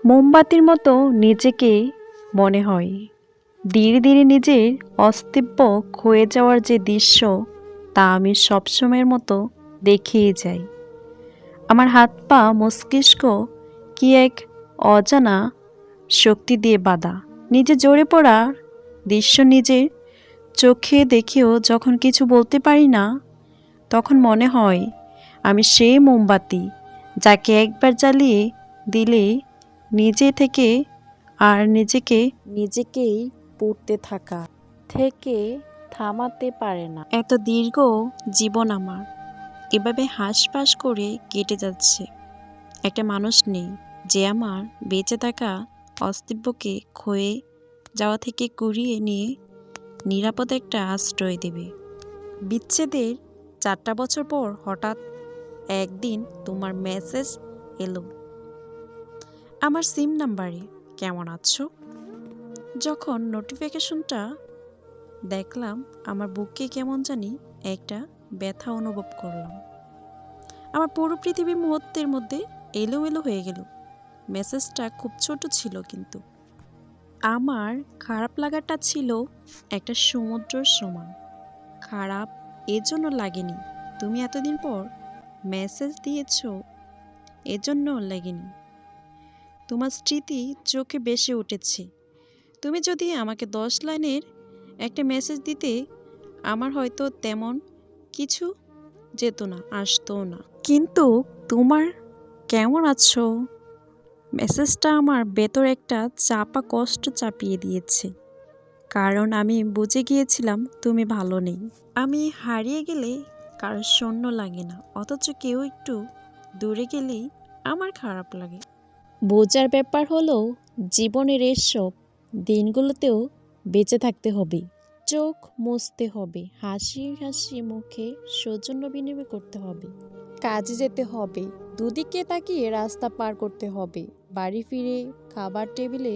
মোমবাতির মতো নিজেকে মনে হয়। ধীরে ধীরে নিজের অস্তিত্ব ক্ষয়ে যাওয়ার যে দৃশ্য, তা আমি সবসময়ের মতো দেখেই যাই। আমার হাত পা মস্তিষ্ক কি এক অজানা শক্তি দিয়ে বাঁধা। নিজে জ্বরে পড়া দৃশ্য নিজের চোখে দেখেও যখন কিছু বলতে পারি না, তখন মনে হয় আমি সেই মোমবাতি যাকে একবার জ্বালিয়ে দিলে নিজে থেকে আর নিজেকেই পুড়তে থাকা থেকে থামাতে পারে না। এত দীর্ঘ জীবন আমার এভাবে হাঁসফাঁস করে কেটে যাচ্ছে। একটা মানুষ নেই যে আমার বেঁচে থাকা অস্তিত্বকে ক্ষয়ে যাওয়া থেকে কুড়িয়ে নিয়ে নিরাপদ একটা আশ্রয় দেবে। বিচ্ছেদের 4টা বছর পর হঠাৎ একদিন তোমার মেসেজ এলো আমার সিম নাম্বারে, কেমন আছো? যখন নোটিফিকেশনটা দেখলাম, আমার বুকে কেমন জানি একটা ব্যথা অনুভব করলাম। আমার পুরো পৃথিবী মুহূর্তের মধ্যে এলোমেলো হয়ে গেল। মেসেজটা খুব ছোট ছিল, কিন্তু আমার খারাপ লাগাটা ছিল একটা সমুদ্রের সমান। খারাপ এজন্য লাগেনি তুমি এতদিন পর মেসেজ দিয়েছ, এজন্য লাগেনি তোমার স্মৃতি চোখে বেশি উঠেছে। তুমি যদি আমাকে 10 লাইনের একটা মেসেজ দিতে, আমার হয়তো তেমন কিছু যেত না, আসতো না। কিন্তু তোমার কেমন আছো মেসেজটা আমার ভেতর একটা চাপা কষ্ট চাপিয়ে দিয়েছে। কারণ আমি বুঝে গিয়েছিলাম তুমি ভালো নেই। আমি হারিয়ে গেলে কারো শূন্য লাগে না, অথচ কেউ একটু দূরে গেলেই আমার খারাপ লাগে। বোঝার ব্যাপার হলো, জীবনের এসব দিনগুলোতেও বেঁচে থাকতে হবে। চোখ মুছতে হবে, হাসি হাসি মুখে সৌজন্য বিনিময় করতে হবে, কাজে যেতে হবে, দুদিকে তাকিয়ে রাস্তা পার করতে হবে, বাড়ি ফিরে খাবার টেবিলে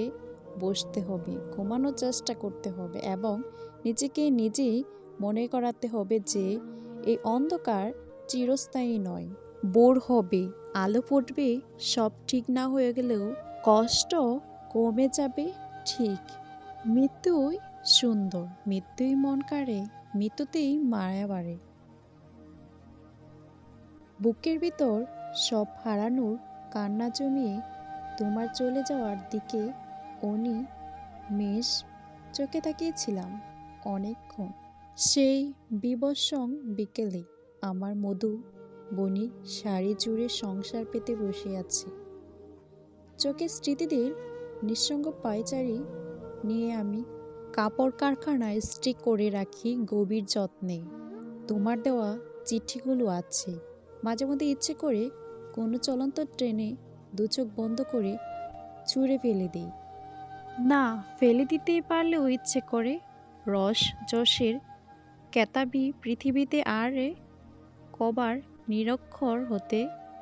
বসতে হবে, ঘুমানোর চেষ্টা করতে হবে এবং নিজেকে নিজেই মনে করাতে হবে যে এই অন্ধকার চিরস্থায়ী নয়। বোর হবে, আলো ফুটবে, সব ঠিক না হয়ে গেলেও কষ্ট কমে যাবে ঠিক। মৃত্যুই সুন্দর, মৃত্যুই মন কাড়ে, মৃত্যুতেই মায়া বাড়ে। বুকের ভিতর সব হারানোর কান্না জমিয়ে তোমার চলে যাওয়ার দিকে মেষ চোখে তাকিয়েছিলাম অনেকক্ষণ। সেই বিবস্বং বিকেলে আমার মধু বনি শাড়ি জুড়ে সংসার পেতে বসে আছে। চোখে স্মৃতিদের নিঃসঙ্গ পায়চারি নিয়ে আমি কাপড় কারখানায় স্টিক করে রাখি গভীর যত্নে। তোমার দেওয়া চিঠিগুলো আছে, মাঝে মধ্যে ইচ্ছে করে কোনো চলন্ত ট্রেনে দু চোখ বন্ধ করে ছুঁড়ে ফেলে দিই। না ফেলে দিতে পারলেও ইচ্ছে করে রস যশের কেতাবি পৃথিবীতে আর কবার নিরক্ষর হতে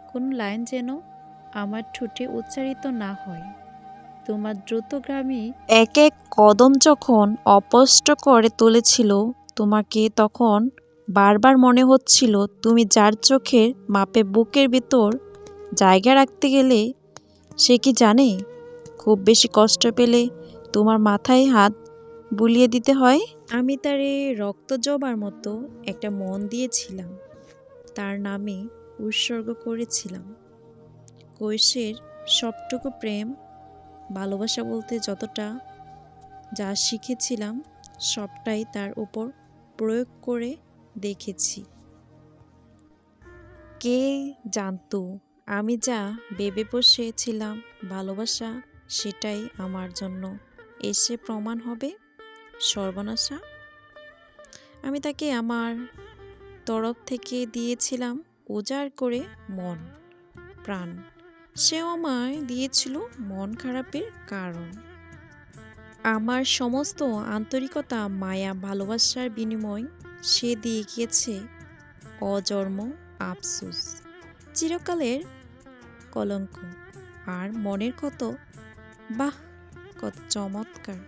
কোনো লাইন যেন আমার ঠোঁটে উচ্চারিত না হয়। তোমার দ্রুতগামী এক এক কদম যখন অস্পষ্ট করে তুলেছিল তোমাকে, তখন বারবার মনে হচ্ছিল তুমি যার চোখের মাপে বুকের ভিতর জায়গা রাখতে গেলে সে কি জানে খুব বেশি কষ্ট পেলে তোমার মাথায় হাত বুলিয়ে দিতে হয়। আমি তারে রক্ত জবার মতো একটা মন দিয়েছিলাম, তার নামে উৎসর্গ করেছিলাম কৈশের সবটুকু প্রেম ভালোবাসা বলতে যতটা যা শিখেছিলাম সবটাই তার উপর প্রয়োগ করে দেখেছি। কে জানতো আমি যা ভেবে বসেছিলাম ভালোবাসা, সেটাই আমার জন্য এসে প্রমাণ হবে সর্বনাশা। আমি তাকে আমার তরফ থেকে দিয়েছিলাম উজাড় করে মন প্রাণ, সেও আমায় দিয়েছিল মন খারাপের কারণ। আমার সমস্ত আন্তরিকতা মায়া ভালোবাসার বিনিময় সে দিয়ে গিয়েছে অজন্ম আফসোস, চিরকালের কলঙ্ক। আর মনের ক্ষত, বাহ কত চমৎকার।